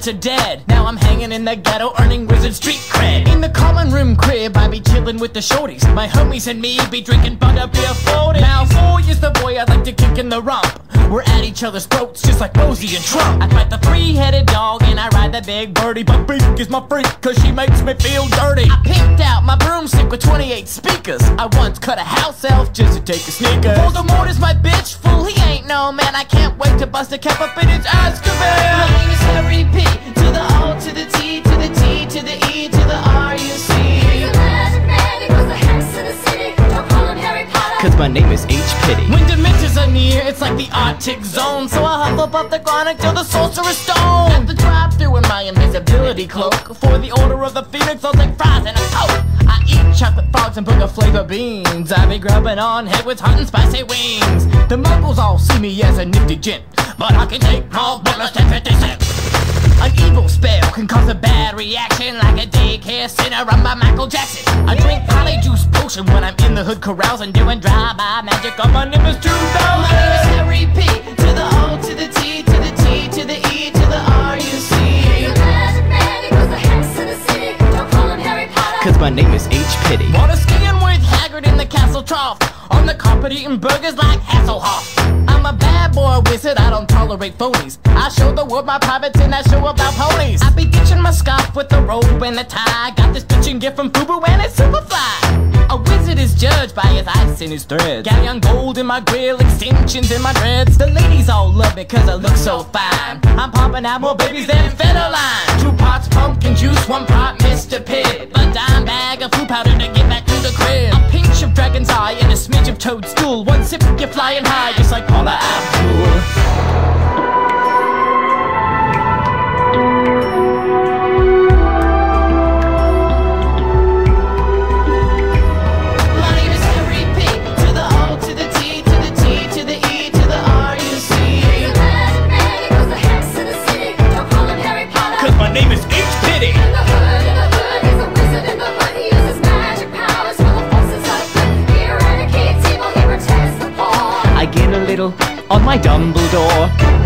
parents are dead. Now I'm hanging in the ghetto, earning wizard street cred. In the common room crib, I be chillin' with the shorties. My homies and me be drinking butterbeer 40. Now 4 is the boy I'd like to kick in the rump. We're at each other's throats just like Rosie and Trump. I fight the three-headed dog and I ride the big birdie. But Beak is my freak cause she makes me feel dirty. I pimped out my broomstick with 28 speakers. I once cut a house elf just to take a sneaker. Voldemort is my bitch, fool, he ain't no man. I can't wait to bust a cap up in his Azkaban. My name is Harry P, to the O, to the T, to the T, to the E, to the R, you see. He's a magic man, he was the hex of the city. Don't call him Harry Potter, cause my name is H. Pity. When dimensions are near, it's like the Arctic zone. So I hop up the chronic till the sorcerer's stone. At the drive-thru in my invisibility cloak. For the order of the Phoenix, I'll take fries and a Coke. I eat chocolate frogs and booger flavor beans. I be grubbing on head with hot and spicy wings. The muggles all see me as a nifty gent, but I can take more bullets than 50 cents. An evil spell can cause a bad reaction, like a daycare center run by Michael Jackson. I drink polyjuice potion when I'm in the hood carousing, doing drive-by magic. Oh, my name is 2000. My name is Harry P, to the O, to the T, to the T, to the E, to the R, you see. He's a magic man, he was the hex of the city. Don't call him Harry Potter, cause my name is H. Pity. Water skiing with Hagrid in the castle trough, on the carpet eating burgers like Hasselhoff. I'm a bad boy wizard, I don't tolerate phonies. I show the world my privates in that show about ponies. I be ditching my scarf with the robe and the tie. Got this bitchin' gift from FUBU and it's Superfly. A wizard is judged by his ice and his threads. Galleon gold in my grill, extensions in my dreads. The ladies all love me cause I look so fine. I'm popping out more babies than Federline. 2 parts pumpkin juice, 1 part Mr. Pibb. A dime bag of food powder to get back to the crib. A pinch of dragon's eye and a smidge of toadstool. 1 sip, you're flying high just like Paula Abdul. My name is H. Pity. in the hood, he's a wizard in the hood. He uses magic powers for the forces of good. He eradicates evil, he protects the poor. I gain a little on my Dumbledore.